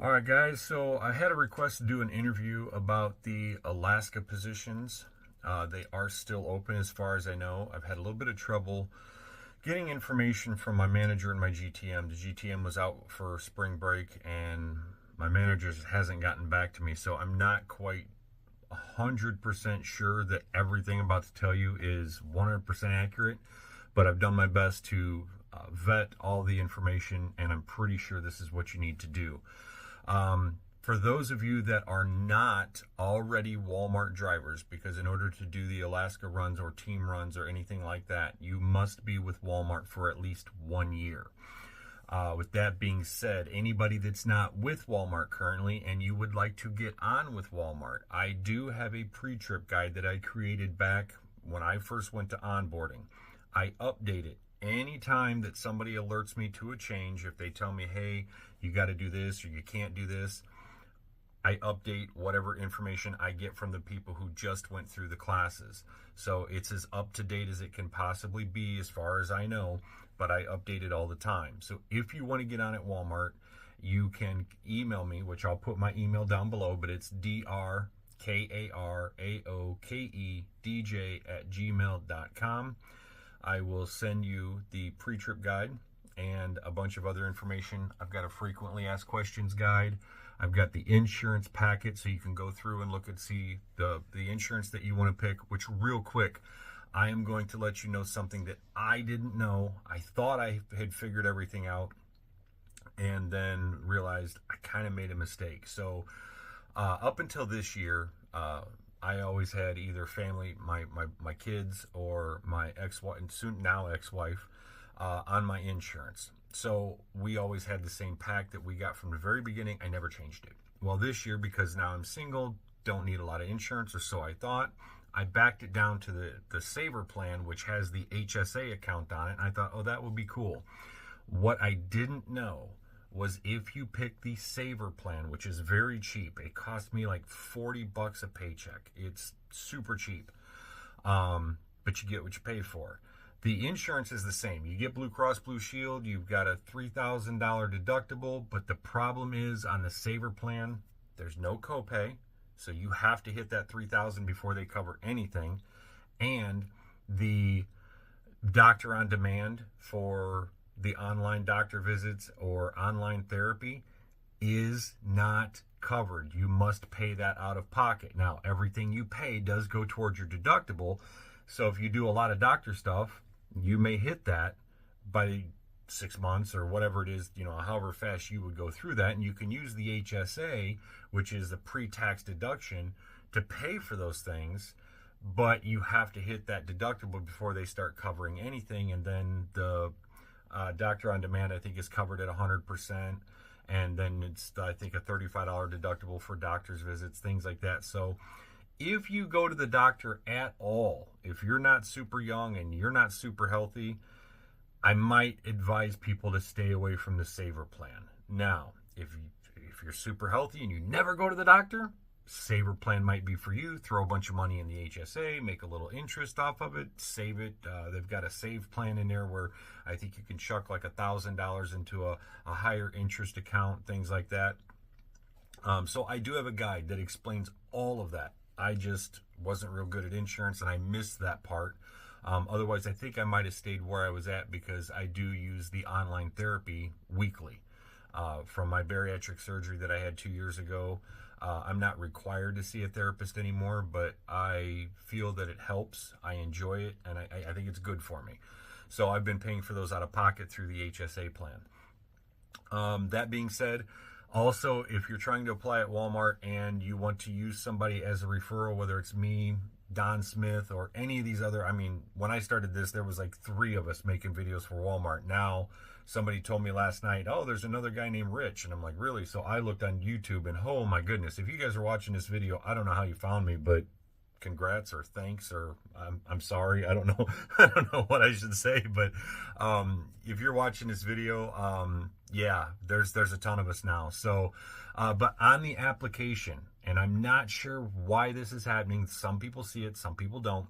All right, guys. So I had a request to do an interview about the Alaska positions. They are still open as far as I know. I've had a little bit of trouble getting information from my manager and my GTM. The GTM was out for spring break and my manager hasn't gotten back to me. So I'm not quite 100% sure that everything I'm about to tell you is 100% accurate, but I've done my best to vet all the information, and I'm pretty sure this is what you need to do. For those of you that are not already Walmart drivers, because in order to do the Alaska runs or team runs or anything like that, you must be with Walmart for at least 1 year. With that being said, anybody that's not with Walmart currently and you would like to get on with Walmart, I do have a pre-trip guide that I created back when I first went to onboarding. I update it anytime that somebody alerts me to a change. If they tell me, hey, you got to do this or you can't do this, I update whatever information I get from the people who just went through the classes. So it's as up to date as it can possibly be as far as I know, but I update it all the time. So if you want to get on at Walmart, you can email me, which I'll put my email down below, but it's DRKARAOKEDJ@gmail.com. I will send you the pre-trip guide and a bunch of other information. I've got a frequently asked questions guide. I've got the insurance packet, so you can go through and look and see the insurance that you want to pick, which real quick, I am going to let you know something that I didn't know. I thought I had figured everything out and then realized I kind of made a mistake. So up until this year, I always had either family, my kids, or my ex-wife, and soon now ex-wife, on my insurance. So we always had the same pack that we got from the very beginning. I never changed it. Well, this year, because now I'm single, don't need a lot of insurance, or so I thought, I backed it down to the Saver plan, which has the HSA account on it. And I thought, oh, that would be cool. What I didn't know was if you pick the Saver plan, which is very cheap, it cost me like $40 a paycheck. It's super cheap, but you get what you pay for. The insurance is the same. You get Blue Cross Blue Shield. You've got a $3,000 deductible, but the problem is on the Saver plan, there's no copay, so you have to hit that $3,000 before they cover anything, and the doctor on demand for the online doctor visits or online therapy is not covered. You must pay that out of pocket. Now, everything you pay does go towards your deductible, so if you do a lot of doctor stuff, you may hit that by 6 months or whatever it is, however fast you would go through that. And you can use the HSA, which is the pre-tax deduction, to pay for those things, but you have to hit that deductible before they start covering anything. And then the doctor on demand, I think, is covered at 100%. And then it's, I think, a $35 deductible for doctor's visits, things like that. So if you go to the doctor at all, if you're not super young and you're not super healthy, I might advise people to stay away from the Saver plan. Now, if you're super healthy and you never go to the doctor, Saver plan might be for you. Throw a bunch of money in the HSA, make a little interest off of it, save it. They've got a save plan in there where I think you can chuck like $1,000 into a higher interest account, things like that. So I do have a guide that explains all of that. I just wasn't real good at insurance and I missed that part. Otherwise, I think I might have stayed where I was at, because I do use the online therapy weekly. From my bariatric surgery that I had 2 years ago, I'm not required to see a therapist anymore, but I feel that it helps. I enjoy it, and I think it's good for me. So I've been paying for those out of pocket through the HSA plan. That being said, also, if you're trying to apply at Walmart and you want to use somebody as a referral, whether it's me, Don Smith, or any of these other, when I started this, there was like 3 of us making videos for Walmart. Now, somebody told me last night, oh, there's another guy named Rich. And I'm like, really? So I looked on YouTube and oh my goodness, if you guys are watching this video, I don't know how you found me, but congrats or thanks, or I'm sorry. I don't know. I don't know what I should say, but if you're watching this video, yeah, there's a ton of us now. So, but on the application, and I'm not sure why this is happening. Some people see it, some people don't.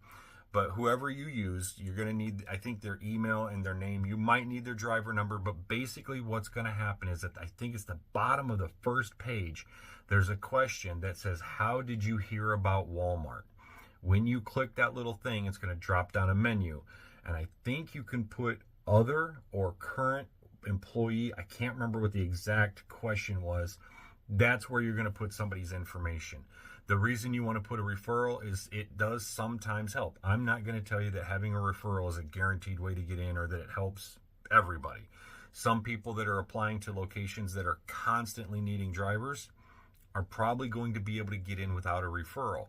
But whoever you use, you're going to need, I think, their email and their name. You might need their driver number, but basically what's going to happen is that I think it's the bottom of the first page. There's a question that says, how did you hear about Walmart? When you click that little thing, it's going to drop down a menu. And I think you can put other or current employee. I can't remember what the exact question was. That's where you're going to put somebody's information. The reason you want to put a referral is it does sometimes help. I'm not going to tell you that having a referral is a guaranteed way to get in or that it helps everybody. Some people that are applying to locations that are constantly needing drivers are probably going to be able to get in without a referral.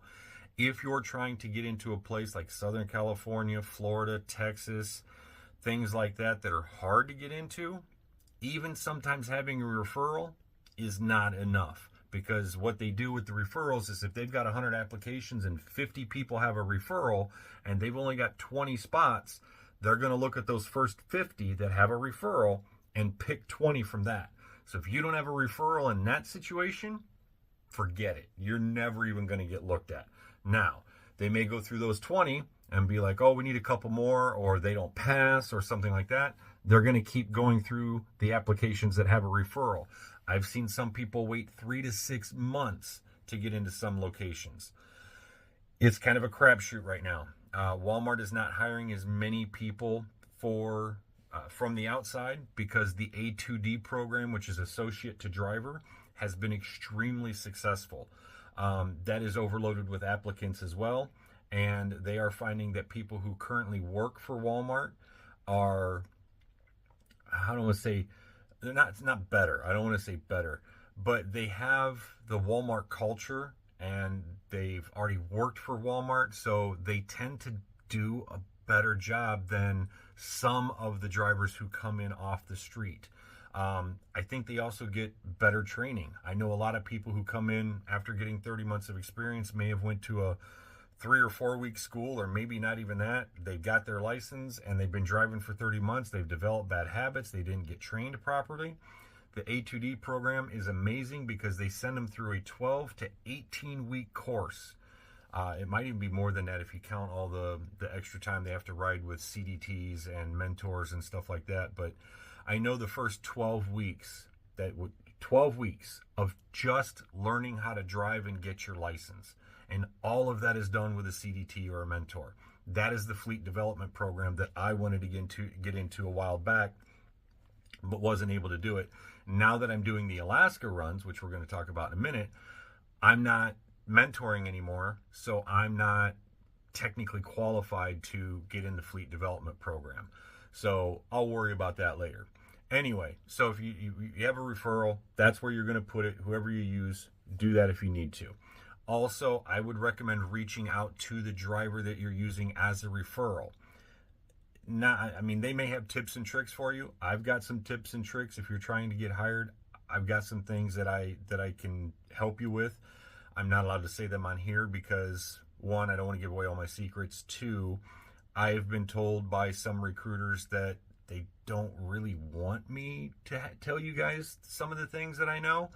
If you're trying to get into a place like Southern California, Florida, Texas, things like that that are hard to get into, even sometimes having a referral is not enough. Because what they do with the referrals is if they've got 100 applications and 50 people have a referral and they've only got 20 spots, they're going to look at those first 50 that have a referral and pick 20 from that. So if you don't have a referral in that situation, forget it. You're never even going to get looked at. Now, they may go through those 20 and be like, oh, we need a couple more, or they don't pass or something like that. They're going to keep going through the applications that have a referral. I've seen some people wait 3 to 6 months to get into some locations. It's kind of a crapshoot right now. Walmart is not hiring as many people from the outside because the A2D program, which is associate to driver, has been extremely successful. That is overloaded with applicants as well. And they are finding that people who currently work for Walmart are, how do I want to say, they're not, it's not better. I don't want to say better, but they have the Walmart culture and they've already worked for Walmart. So they tend to do a better job than some of the drivers who come in off the street. I think they also get better training. I know a lot of people who come in after getting 30 months of experience may have went to a 3 or 4 week school, or maybe not even that. They got their license and they've been driving for 30 months. They've developed bad habits. They didn't get trained properly. The A2D program is amazing because they send them through a 12 to 18 week course. It might even be more than that if you count all the extra time they have to ride with CDTs and mentors and stuff like that. But I know the first 12 weeks, 12 weeks of just learning how to drive and get your license. And all of that is done with a CDT or a mentor. That is the fleet development program that I wanted to get into a while back, but wasn't able to do it. Now that I'm doing the Alaska runs, which we're going to talk about in a minute, I'm not mentoring anymore, so I'm not technically qualified to get in the fleet development program. So I'll worry about that later. Anyway, so if you have a referral, that's where you're going to put it. Whoever you use, do that if you need to. Also, I would recommend reaching out to the driver that you're using as a referral. Now, I mean, they may have tips and tricks for you. I've got some tips and tricks if you're trying to get hired. I've got some things that I can help you with. I'm not allowed to say them on here because, one, I don't want to give away all my secrets. Two, I've been told by some recruiters that they don't really want me to tell you guys some of the things that I know.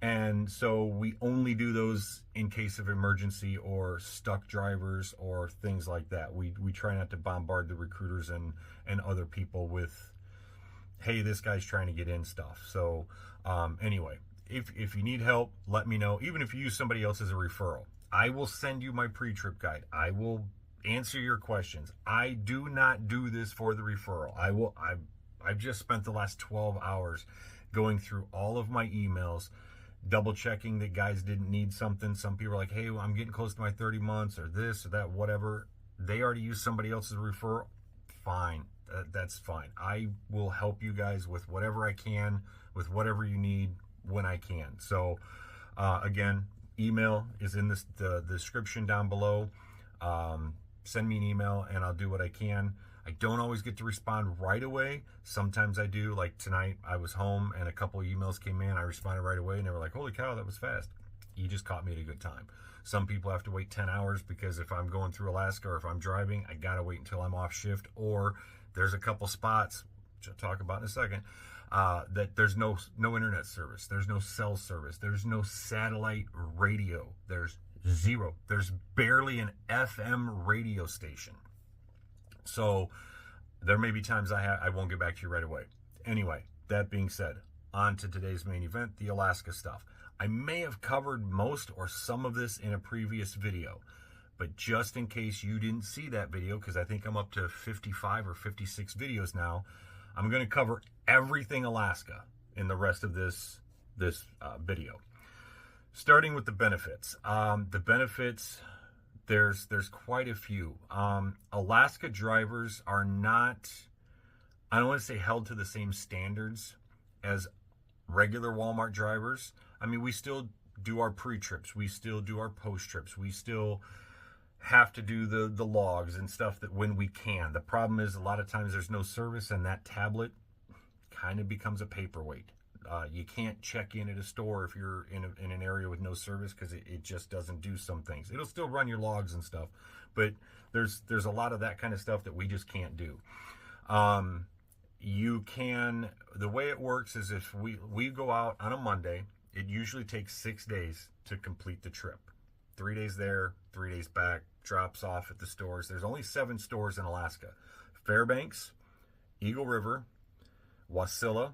And so we only do those in case of emergency or stuck drivers or things like that. We try not to bombard the recruiters and other people with, hey, this guy's trying to get in stuff. So anyway, if you need help, let me know. Even if you use somebody else as a referral, I will send you my pre-trip guide. I will answer your questions. I do not do this for the referral. I've just spent the last 12 hours going through all of my emails, double checking that guys didn't need something. Some people are like, hey, I'm getting close to my 30 months or this or that, whatever. They already used somebody else's referral. Fine. That's fine. I will help you guys with whatever I can, with whatever you need when I can. So again, email is in the description down below. Send me an email and I'll do what I can. I don't always get to respond right away. Sometimes I do. Like tonight, I was home and a couple of emails came in. I responded right away and they were like, holy cow, that was fast. You just caught me at a good time. Some people have to wait 10 hours because if I'm going through Alaska or if I'm driving, I got to wait until I'm off shift, or there's a couple spots, which I'll talk about in a second, that there's no internet service. There's no cell service. There's no satellite radio. There's zero. There's barely an FM radio station. So there may be times I won't get back to you right away. Anyway, that being said, on to today's main event, the Alaska stuff. I may have covered most or some of this in a previous video, but just in case you didn't see that video, because I think I'm up to 55 or 56 videos now, I'm going to cover everything Alaska in the rest of this video. Starting with the benefits. The benefits, there's quite a few. Alaska drivers are not, I don't want to say held to the same standards as regular Walmart drivers. I mean, we still do our pre-trips. We still do our post-trips. We still have to do the logs and stuff that when we can. The problem is a lot of times there's no service, and that tablet kind of becomes a paperweight. You can't check in at a store if you're in an area with no service, because it just doesn't do some things. It'll still run your logs and stuff, but there's a lot of that kind of stuff that we just can't do. You can, the way it works is if we go out on a Monday, it usually takes 6 days to complete the trip. 3 days there, 3 days back, drops off at the stores. There's only 7 stores in Alaska. Fairbanks, Eagle River, Wasilla.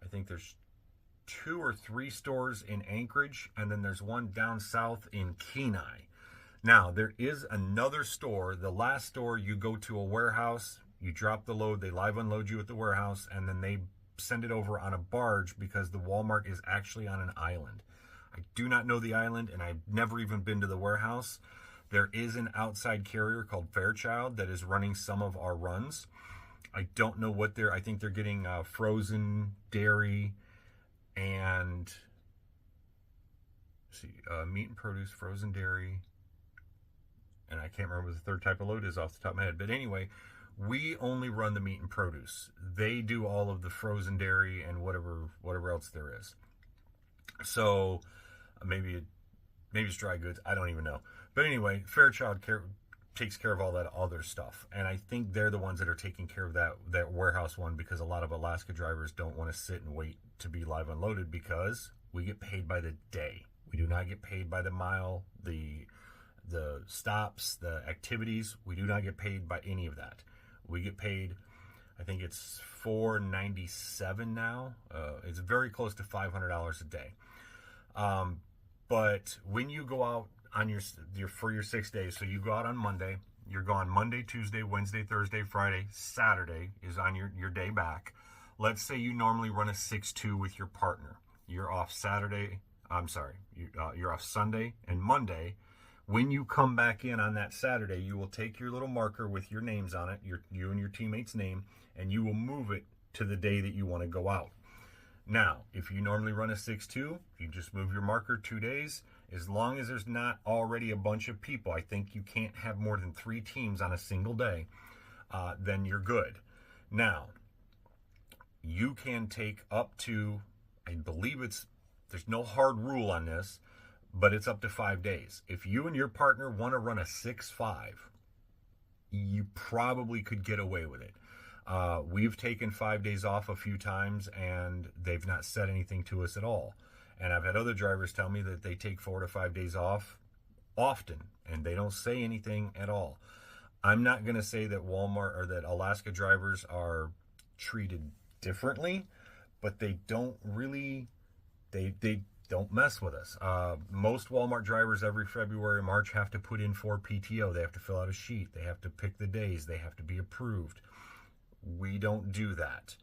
I think there's 2 or 3 stores in Anchorage, and then there's one down south in Kenai. Now, there is another store. The last store, you go to a warehouse, you drop the load, they live unload you at the warehouse, and then they send it over on a barge because the Walmart is actually on an island. I do not know the island, and I've never even been to the warehouse. There is an outside carrier called Fairchild that is running some of our runs. I don't know what I think they're getting frozen dairy and meat and produce, frozen dairy, and I can't remember what the third type of load is off the top of my head. But anyway, we only run the meat and produce. They do all of the frozen dairy and whatever else there is. So maybe it's dry goods. I don't even know. But anyway, Fairchild takes care of all that other stuff, and I think they're the ones that are taking care of that warehouse one, because a lot of Alaska drivers don't want to sit and wait to be live unloaded, because we get paid by the day. We do not get paid by the mile, the stops, the activities. We do not get paid by any of that. We get paid, I think it's $497 now. It's very close to $500 a day. But when you go out on for your 6 days, so you go out on Monday, you're gone Monday, Tuesday, Wednesday, Thursday, Friday, Saturday is on your day back. Let's say you normally run a 6-2 with your partner. You're off Saturday, you're off Sunday and Monday. When you come back in on that Saturday, you will take your little marker with your names on it, you and your teammate's name, and you will move it to the day that you want to go out. Now, if you normally run a 6-2, you just move your marker 2 days. As long as there's not already a bunch of people, I think you can't have more than 3 teams on a single day, then you're good. Now, you can take up to, I believe there's no hard rule on this, but it's up to 5 days. If you and your partner want to run a 6-5, you probably could get away with it. We've taken 5 days off a few times, and they've not said anything to us at all. And I've had other drivers tell me that they take 4 to 5 days off often, and they don't say anything at all. I'm not going to say that Walmart or that Alaska drivers are treated differently, but they don't really, they don't mess with us. Most Walmart drivers every February, March have to put in for PTO. They have to fill out a sheet. They have to pick the days. They have to be approved. We don't do that.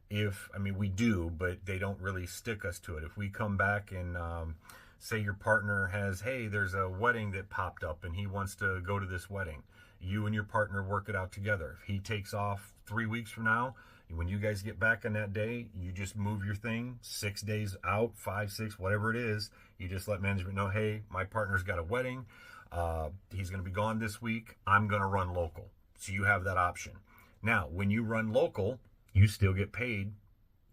We do, but they don't really stick us to it. If we come back and say your partner has, hey, there's a wedding that popped up and he wants to go to this wedding, you and your partner work it out together. If he takes off 3 weeks from now, when you guys get back on that day, you just move your thing 6 days out, 5, 6, whatever it is. You just let management know, hey, my partner's got a wedding. He's going to be gone this week. I'm going to run local. So you have that option. Now, when you run local, you still get paid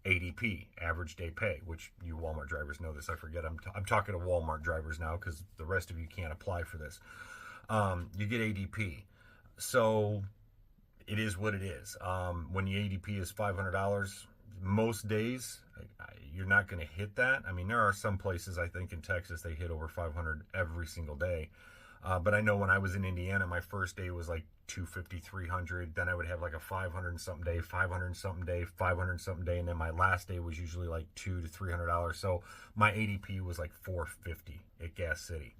ADP, average day pay, which you Walmart drivers know this. I forget. I'm talking to Walmart drivers now because the rest of you can't apply for this. You get ADP. So it is what it is. When the ADP is $500, most days you're not going to hit that. I mean, there are some places, I think in Texas, they hit over 500 every single day. But I know when I was in Indiana, my first day was like 250, 300. Then I would have like a 500 and something day, 500 and something day, 500 and something day. And then my last day was usually like $200 to $300. So my ADP was like 450 at Gas City.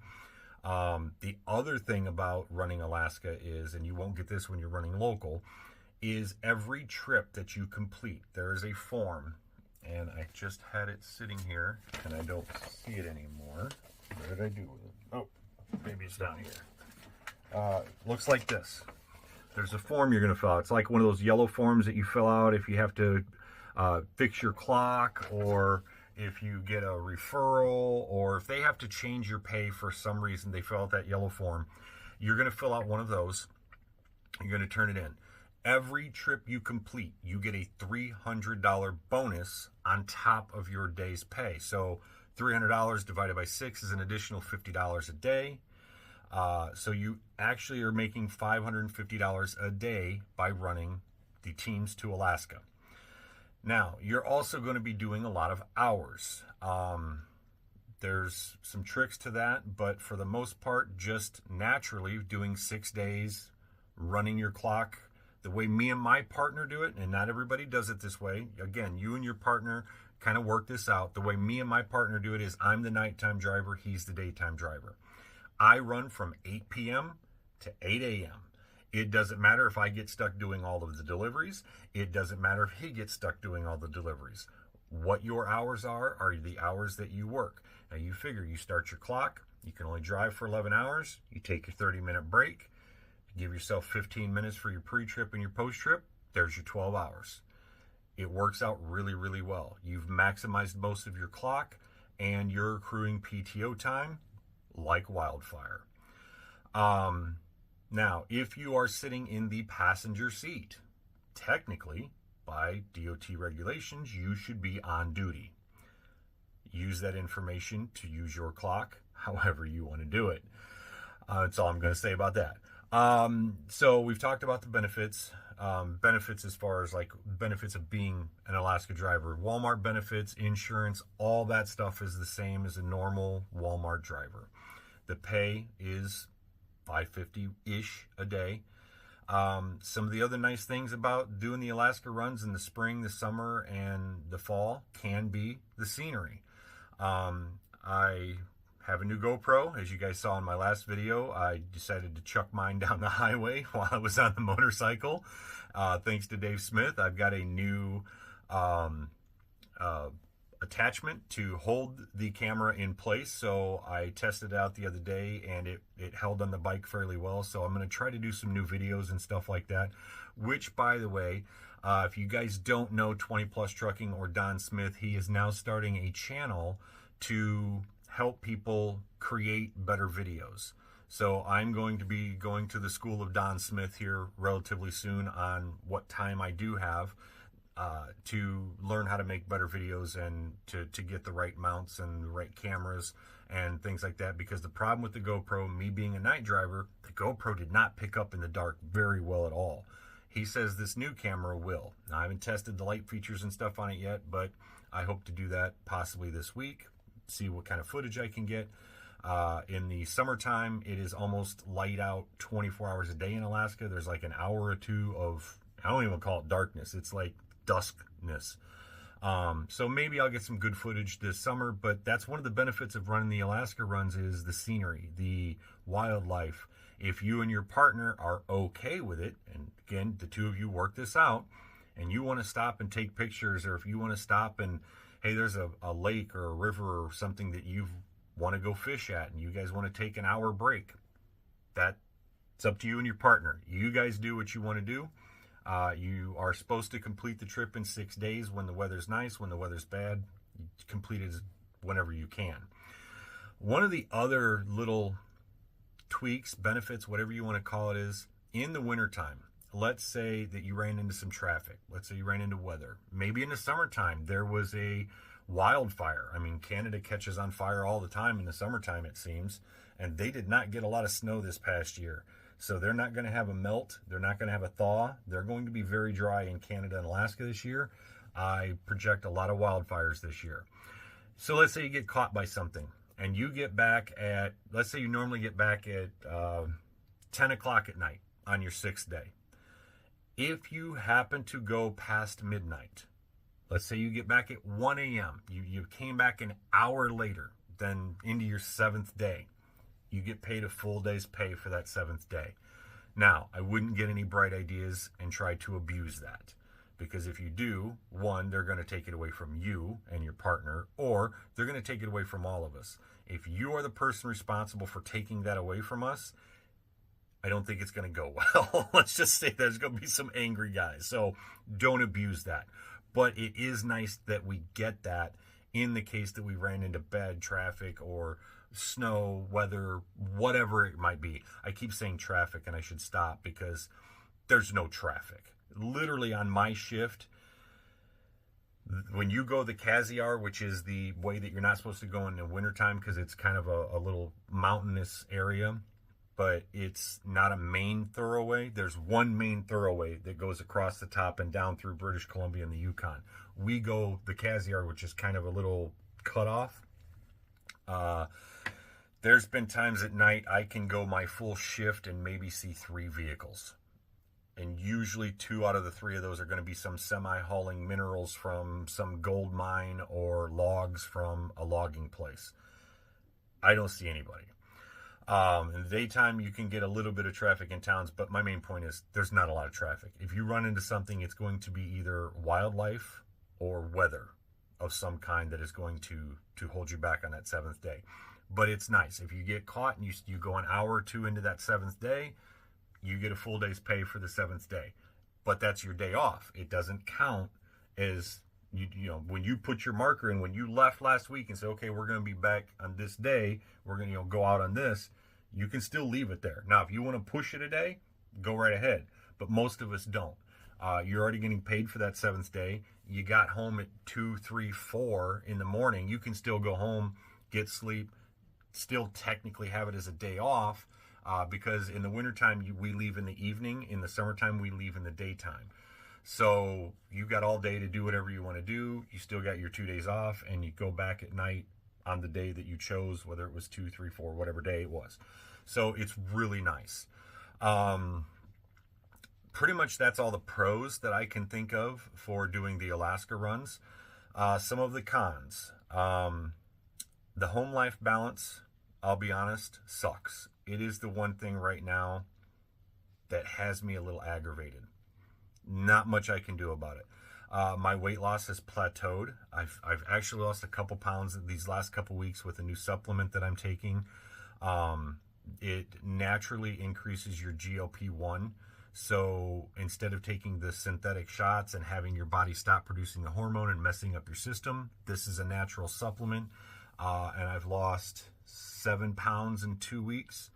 The other thing about running Alaska is, and you won't get this when you're running local, is every trip that you complete, there is a form, and I just had it sitting here and I don't see it anymore. What did I do with it? Oh, maybe it's down here. Looks like this. There's a form you're going to fill out. It's like one of those yellow forms that you fill out if you have to fix your clock, or if you get a referral, or if they have to change your pay for some reason. They fill out that yellow form. You're going to fill out one of those. You're going to turn it in. Every trip you complete, you get a $300 bonus on top of your day's pay. So $300 divided by 6 is an additional $50 a day. So you actually are making $550 a day by running the teams to Alaska. Now, you're also going to be doing a lot of hours. There's some tricks to that, but for the most part, just naturally doing 6 days, running your clock the way me and my partner do it, and not everybody does it this way. Again, you and your partner kind of work this out. The way me and my partner do it is I'm the nighttime driver, he's the daytime driver. I run from 8 p.m. to 8 a.m. It doesn't matter if I get stuck doing all of the deliveries. It doesn't matter if he gets stuck doing all the deliveries. What your hours are the hours that you work. Now you figure you start your clock, you can only drive for 11 hours, you take your 30-minute break, give yourself 15 minutes for your pre-trip and your post-trip, there's your 12 hours. It works out really, really well. You've maximized most of your clock, and you're accruing PTO time like wildfire. Now, if you are sitting in the passenger seat, technically, by DOT regulations, you should be on duty. Use that information to use your clock however you want to do it. That's all I'm going to say about that. So we've talked about the benefits. Benefits as far as like benefits of being an Alaska driver. Walmart benefits, insurance, all that stuff is the same as a normal Walmart driver. The pay is $550-ish a day. Some of the other nice things about doing the Alaska runs in the spring, the summer, and the fall can be the scenery. I have a new GoPro. As you guys saw in my last video, I decided to chuck mine down the highway while I was on the motorcycle. Thanks to Dave Smith, I've got a new attachment to hold the camera in place. So I tested it out the other day, and it held on the bike fairly well. So I'm going to try to do some new videos and stuff like that, which, by the way, if you guys don't know 20 Plus Trucking or Don Smith, he is now starting a channel to help people create better videos. So I'm going to be going to the school of Don Smith here relatively soon on what time I do have to learn how to make better videos and to get the right mounts and the right cameras and things like that. Because the problem with the GoPro, me being a night driver, the GoPro did not pick up in the dark very well at all. He says this new camera will. Now, I haven't tested the light features and stuff on it yet, but I hope to do that possibly this week. See what kind of footage I can get. In the summertime, it is almost light out 24 hours a day in Alaska. There's like an hour or two of, I don't even call it darkness. It's like duskness. So maybe I'll get some good footage this summer, but that's one of the benefits of running the Alaska runs is the scenery, the wildlife. If you and your partner are okay with it, and again, the two of you work this out, and you want to stop and take pictures, or if you want to stop and, hey, there's a lake or a river or something that you want to go fish at, and you guys want to take an hour break, that's up to you and your partner. You guys do what you want to do. You are supposed to complete the trip in 6 days. When the weather's nice, when the weather's bad, you complete it whenever you can. One of the other little tweaks, benefits, whatever you want to call it, is in the wintertime. Let's say that you ran into some traffic. Let's say you ran into weather. Maybe in the summertime there was a wildfire. I mean, Canada catches on fire all the time in the summertime, it seems, and they did not get a lot of snow this past year. So they're not going to have a melt. They're not going to have a thaw. They're going to be very dry in Canada and Alaska this year. I project a lot of wildfires this year. So let's say you get caught by something. and you get back at, let's say you normally get back at 10 o'clock at night on your 6th day. If you happen to go past midnight, let's say you get back at 1 a.m., you came back an hour later than into your 7th day, you get paid a full day's pay for that 7th day. Now, I wouldn't get any bright ideas and try to abuse that, because if you do, one, they're going to take it away from you and your partner, or they're going to take it away from all of us. If you are the person responsible for taking that away from us, I don't think it's going to go well. Let's just say there's going to be some angry guys. So don't abuse that. But it is nice that we get that in the case that we ran into bad traffic or snow, weather, whatever it might be. I keep saying traffic, and I should stop because there's no traffic. Literally on my shift, when you go the Caziar, which is the way that you're not supposed to go in the wintertime because it's kind of a little mountainous area, but it's not a main thoroughway. There's one main thoroughway that goes across the top and down through British Columbia and the Yukon. We go the Caziar, which is kind of a little cutoff. There's been times at night I can go my full shift and maybe see 3 vehicles. And usually 2 out of the 3 of those are going to be some semi-hauling minerals from some gold mine or logs from a logging place. I don't see anybody. In the daytime, you can get a little bit of traffic in towns, but my main point is there's not a lot of traffic. If you run into something, it's going to be either wildlife or weather of some kind that is going to hold you back on that 7th day. But it's nice. If you get caught and you go an hour or 2 into that 7th day, you get a full day's pay for the 7th day. But that's your day off. It doesn't count as, you know, when you put your marker in, when you left last week and say, okay, we're going to be back on this day, we're going to go out on this, you can still leave it there. Now, if you want to push it a day, go right ahead. But most of us don't. You're already getting paid for that 7th day. You got home at 2, 3, 4 in the morning. You can still go home, get sleep, still technically have it as a day off, because in the wintertime, we leave in the evening. In the summertime, we leave in the daytime. So you got all day to do whatever you want to do. You still got your 2 days off, and you go back at night on the day that you chose, whether it was 2, 3, 4, whatever day it was. So it's really nice. Pretty much that's all the pros that I can think of for doing the Alaska runs. Some of the cons. The home life balance, I'll be honest, sucks. It is the one thing right now that has me a little aggravated. Not much I can do about it. My weight loss has plateaued. I've actually lost a couple pounds these last couple weeks with a new supplement that I'm taking. It naturally increases your GLP-1. So instead of taking the synthetic shots and having your body stop producing the hormone and messing up your system, this is a natural supplement. And I've lost 7 pounds in 2 weeks.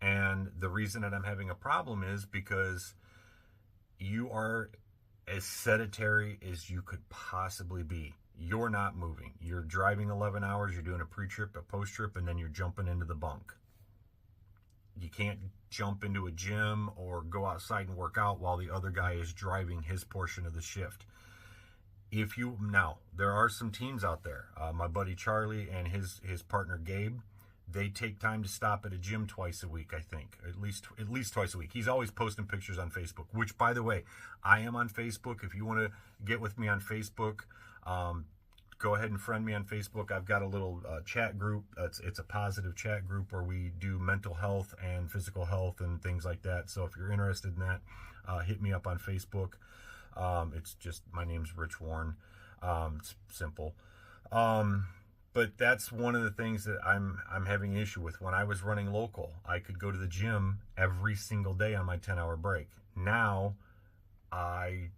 And the reason that I'm having a problem is because you are as sedentary as you could possibly be. You're not moving. You're driving 11 hours, you're doing a pre-trip, a post-trip, and then you're jumping into the bunk. You can't jump into a gym or go outside and work out while the other guy is driving his portion of the shift. Now, there are some teams out there. My buddy Charlie and his partner Gabe, they take time to stop at a gym twice a week, I think. At least twice a week. He's always posting pictures on Facebook, which, by the way, I am on Facebook. If you want to get with me on Facebook, go ahead and friend me on Facebook. I've got a little chat group. It's a positive chat group where we do mental health and physical health and things like that. So if you're interested in that, hit me up on Facebook. It's just, my name's Rich Warren. It's simple. But that's one of the things that I'm having an issue with. When I was running local, I could go to the gym every single day on my 10-hour break. Now, I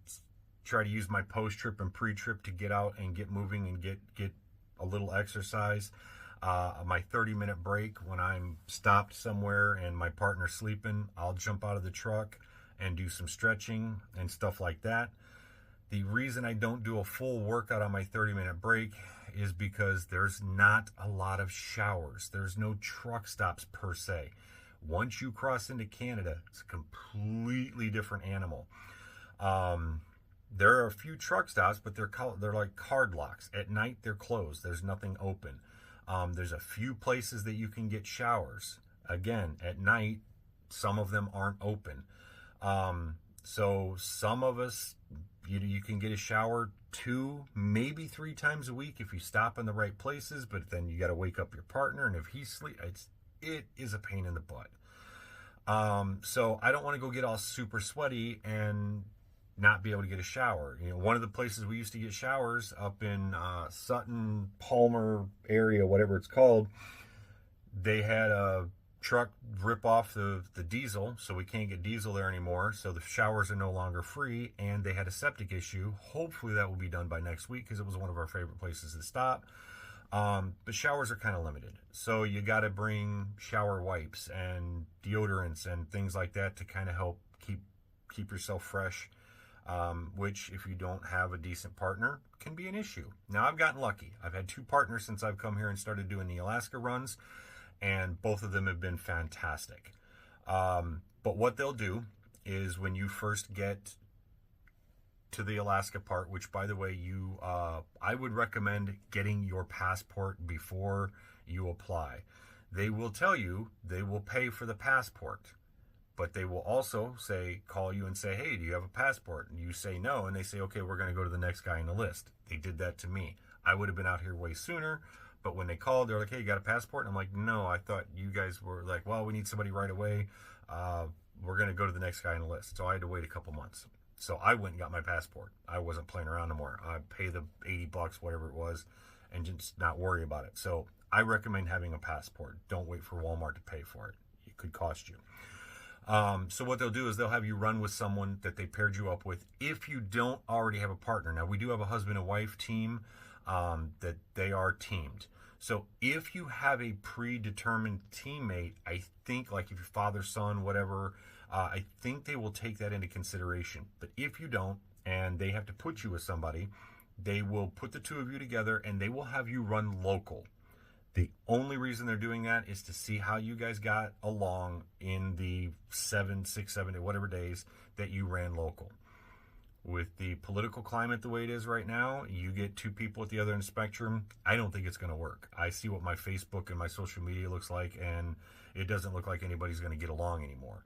try to use my post-trip and pre-trip to get out and get moving and get a little exercise. My 30-minute break, when I'm stopped somewhere and my partner's sleeping, I'll jump out of the truck and do some stretching and stuff like that. The reason I don't do a full workout on my 30-minute break is because there's not a lot of showers. There's no truck stops per se. Once you cross into Canada, it's a completely different animal. There are a few truck stops, but they're like card locks. At night, they're closed. There's nothing open. There's a few places that you can get showers. Again, at night, some of them aren't open. So some of us, you can get a shower 2, maybe 3 times a week if you stop in the right places, but then you got to wake up your partner, and if he's sleep, it is a pain in the butt. So I don't want to go get all super sweaty and not be able to get a shower. One of the places we used to get showers up in Sutton, Palmer area, whatever it's called, they had a truck rip off the diesel, so we can't get diesel there anymore, so the showers are no longer free, and they had a septic issue. Hopefully that will be done by next week, because it was one of our favorite places to stop. But showers are kind of limited, so you got to bring shower wipes and deodorants and things like that to kind of help keep yourself fresh, which, if you don't have a decent partner, can be an issue. Now, I've gotten lucky. I've had 2 partners since I've come here and started doing the Alaska runs, and both of them have been fantastic. But what they'll do is, when you first get to the Alaska part, which, by the way, I would recommend getting your passport before you apply. They will tell you they will pay for the passport, but they will also call you and say, hey, do you have a passport? And you say no, and they say, okay, we're going to go to the next guy in the list. They did that to me. I would have been out here way sooner, but when they called, they're like, hey, you got a passport? And I'm like, no, I thought you guys were like, well, we need somebody right away. We're going to go to the next guy in the list. So I had to wait a couple months. So I went and got my passport. I wasn't playing around no more. I pay the $80, whatever it was, and just not worry about it. So I recommend having a passport. Don't wait for Walmart to pay for it. It could cost you. So what they'll do is they'll have you run with someone that they paired you up with, if you don't already have a partner. Now, we do have a husband and wife team that they are teamed. So if you have a predetermined teammate, I think, like if your father, son, whatever, I think they will take that into consideration. But if you don't, and they have to put you with somebody, they will put the 2 of you together, and they will have you run local. The only reason they're doing that is to see how you guys got along in the 7, whatever days that you ran local. With the political climate the way it is right now, you get 2 people at the other end of the spectrum, I don't think it's going to work. I see what my Facebook and my social media looks like, and it doesn't look like anybody's going to get along anymore.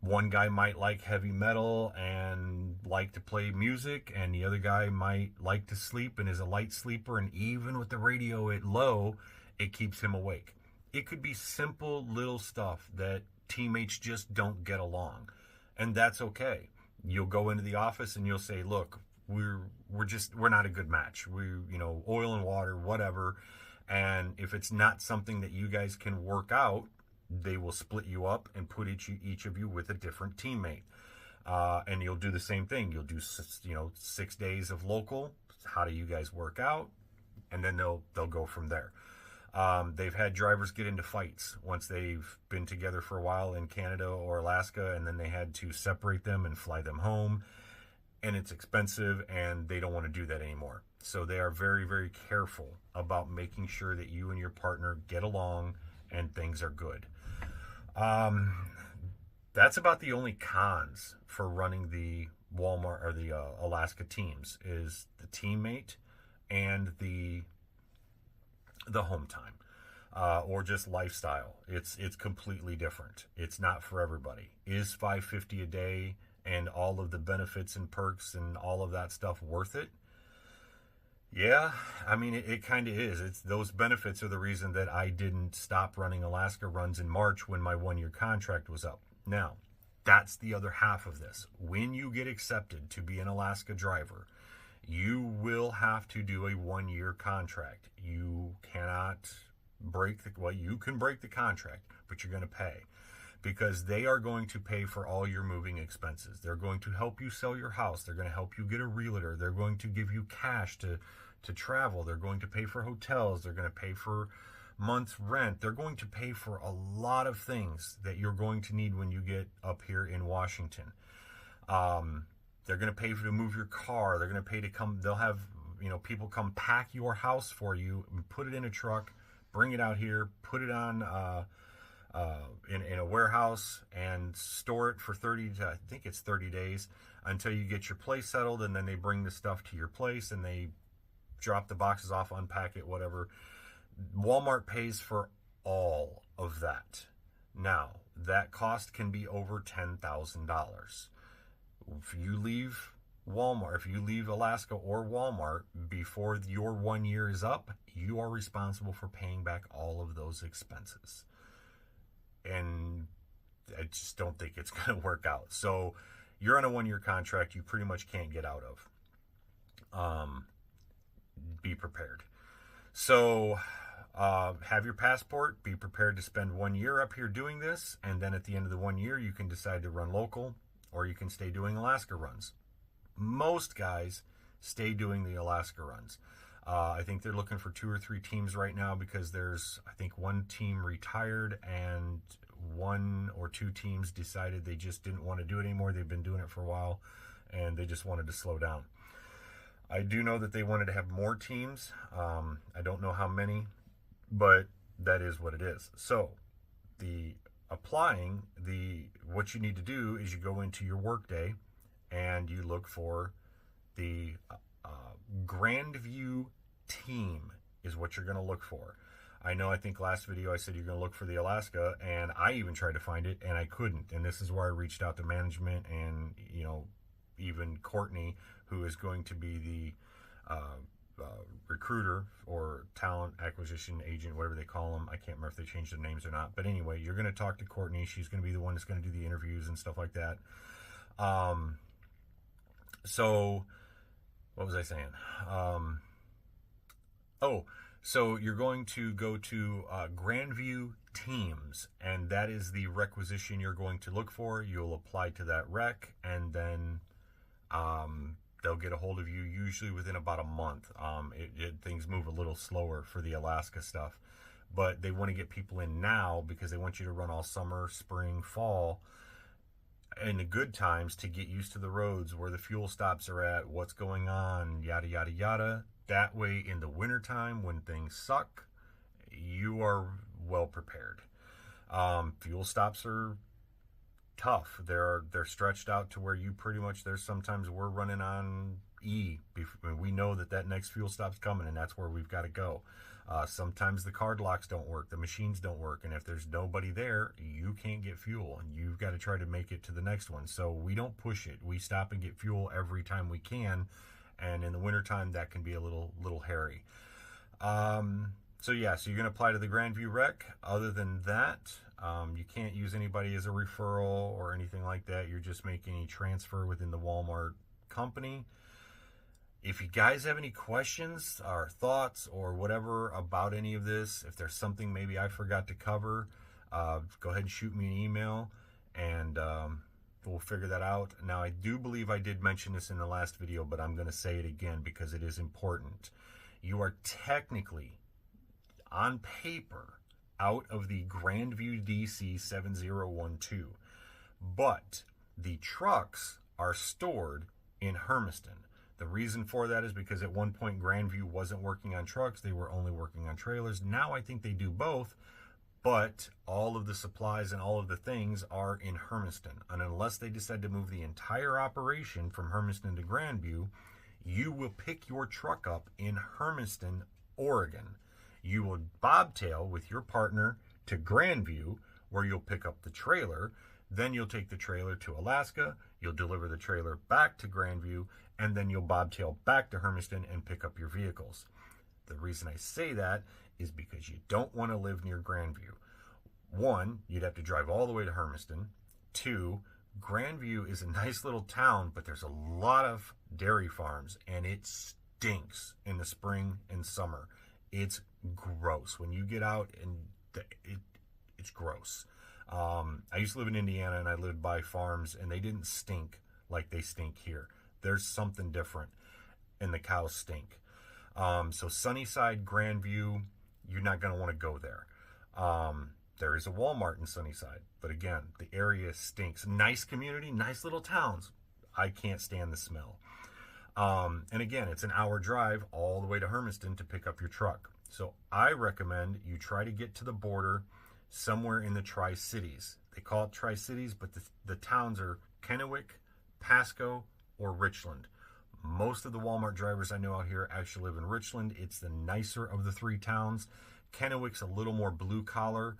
One guy might like heavy metal and like to play music, and the other guy might like to sleep and is a light sleeper, and even with the radio at low, it keeps him awake. It could be simple little stuff that teammates just don't get along, and that's okay. You'll go into the office and you'll say, look, we're not a good match. Oil and water, whatever. And if it's not something that you guys can work out, they will split you up and put each of you with a different teammate. And you'll do the same thing. You'll do 6 days of local. How do you guys work out? And then they'll go from there. They've had drivers get into fights once they've been together for a while in Canada or Alaska, and then they had to separate them and fly them home. And it's expensive, and they don't want to do that anymore. So they are very, very careful about making sure that you and your partner get along and things are good. That's about the only cons for running the Walmart or the Alaska teams, is the teammate and the home time, or just lifestyle. It's completely different. It's not for everybody. Is $550 a day and all of the benefits and perks and all of that stuff worth it? Yeah, I mean, it kind of is. Those benefits are the reason that I didn't stop running Alaska runs in March when my 1-year contract was up. Now, that's the other half of this. When you get accepted to be an Alaska driver, you will have to do a 1-year contract. You cannot you can break the contract, but you're going to pay, because they are going to pay for all your moving expenses. They're going to help you sell your house. They're going to help you get a realtor. They're going to give you cash to travel. They're going to pay for hotels. They're going to pay for month's rent. They're going to pay for a lot of things that you're going to need when you get up here in Washington. They're going to pay for to move your car. They're going to pay to come. They'll have people come pack your house for you and put it in a truck, bring it out here, put it on in a warehouse and store it for 30 days until you get your place settled, and then they bring the stuff to your place and they drop the boxes off, unpack it, whatever. Walmart pays for all of that. Now, that cost can be over $10,000. If you leave Walmart, if you leave Alaska or Walmart before your 1 year is up, you are responsible for paying back all of those expenses. And I just don't think it's going to work out. So you're on a 1 year contract you pretty much can't get out of. Be prepared. So have your passport, be prepared to spend 1 year up here doing this, and then at the end of the 1 year you can decide to run local, or you can stay doing Alaska runs. Most guys stay doing the Alaska runs. I think they're looking for 2 or 3 teams right now, because there's, I think, 1 team retired and 1 or 2 teams decided they just didn't want to do it anymore. They've been doing it for a while and they just wanted to slow down. I do know that they wanted to have more teams. I don't know how many, but that is what it is. So what you need to do is you go into your workday and you look for the Grandview team is what you're going to look for. I think last video I said you're going to look for the Alaska, and I even tried to find it and I couldn't. And this is where I reached out to management and, even Courtney, who is going to be the recruiter or talent acquisition agent, whatever they call them. I can't remember if they changed their names or not. But anyway, you're going to talk to Courtney. She's going to be the one that's going to do the interviews and stuff like that. So what was I saying? So you're going to go to Grandview Teams, and that is the requisition you're going to look for. You'll apply to that rec, and then they'll get a hold of you usually within about a month. Things move a little slower for the Alaska stuff, but they want to get people in now because they want you to run all summer, spring, fall, in the good times, to get used to the roads, where the fuel stops are at, what's going on, yada, yada, yada. That way, in the wintertime, when things suck, you are well prepared. Fuel stops are tough. They're stretched out to where you pretty much, there's sometimes we're running on E. We know that next fuel stop's coming, and that's where we've got to go. Sometimes the card locks don't work, the machines don't work, and if there's nobody there, you can't get fuel, and you've got to try to make it to the next one. So we don't push it. We stop and get fuel every time we can, and in the wintertime, that can be a little hairy. So you're going to apply to the Grandview rec. Other than that, you can't use anybody as a referral or anything like that. You're just making a transfer within the Walmart company. If you guys have any questions or thoughts or whatever about any of this, if there's something maybe I forgot to cover, go ahead and shoot me an email, and we'll figure that out. Now, I do believe I did mention this in the last video, but I'm going to say it again because it is important. You are technically, on paper, out of the Grandview DC 7012, but the trucks are stored in Hermiston. The reason for that is because at one point Grandview wasn't working on trucks, they were only working on trailers. Now I think they do both, but all of the supplies and all of the things are in Hermiston. And unless they decide to move the entire operation from Hermiston to Grandview, you will pick your truck up in Hermiston, Oregon. You will bobtail with your partner to Grandview, where you'll pick up the trailer. Then you'll take the trailer to Alaska, you'll deliver the trailer back to Grandview, and then you'll bobtail back to Hermiston and pick up your vehicles. The reason I say that is because you don't want to live near Grandview. 1, you'd have to drive all the way to Hermiston. 2, Grandview is a nice little town, but there's a lot of dairy farms, and it stinks in the spring and summer. It's gross. When you get out, and it's gross. I used to live in Indiana, and I lived by farms, and they didn't stink like they stink here. There's something different, and the cows stink. So Sunnyside, Grandview, you're not going to want to go there. There is a Walmart in Sunnyside, but again, the area stinks. Nice community, nice little towns. I can't stand the smell. And again, it's an hour drive all the way to Hermiston to pick up your truck. So I recommend you try to get to the border somewhere in the Tri-Cities. They call it Tri-Cities, but the towns are Kennewick, Pasco, or Richland. Most of the Walmart drivers I know out here actually live in Richland. It's the nicer of the 3 towns. Kennewick's a little more blue collar,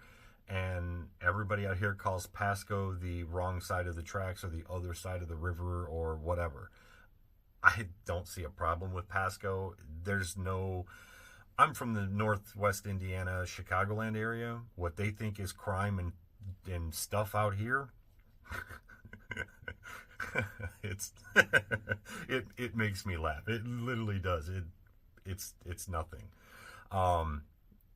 and everybody out here calls Pasco the wrong side of the tracks or the other side of the river or whatever. I don't see a problem with Pasco. I'm from the Northwest Indiana, Chicagoland area. What they think is crime and stuff out here, it makes me laugh. It literally does. It's nothing.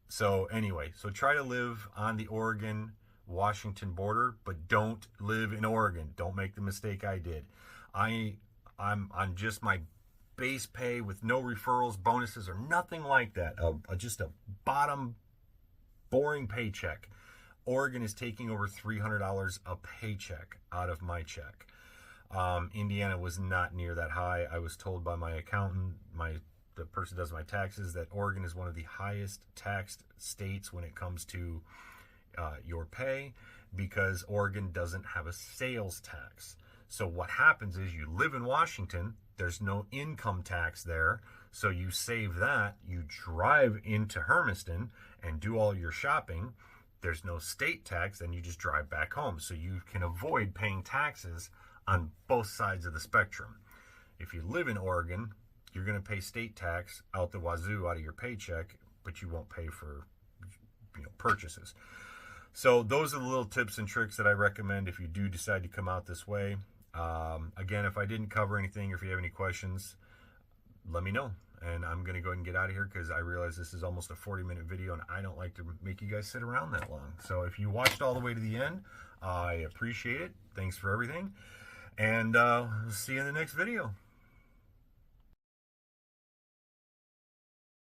So anyway, so try to live on the Oregon-Washington border, but don't live in Oregon. Don't make the mistake I did. I'm on just my base pay with no referrals, bonuses, or nothing like that. Just a bottom, boring paycheck. Oregon is taking over $300 a paycheck out of my check. Indiana was not near that high. I was told by my accountant, the person who does my taxes, that Oregon is one of the highest taxed states when it comes to your pay, because Oregon doesn't have a sales tax. So what happens is you live in Washington, there's no income tax there, so you save that, you drive into Hermiston and do all your shopping, there's no state tax, then you just drive back home. So you can avoid paying taxes on both sides of the spectrum. If you live in Oregon, you're going to pay state tax out the wazoo out of your paycheck, but you won't pay for purchases. So those are the little tips and tricks that I recommend if you do decide to come out this way. Again, if I didn't cover anything, or if you have any questions, let me know. And I'm going to go ahead and get out of here because I realize this is almost a 40-minute video, and I don't like to make you guys sit around that long. So if you watched all the way to the end, I appreciate it. Thanks for everything. And see you in the next video.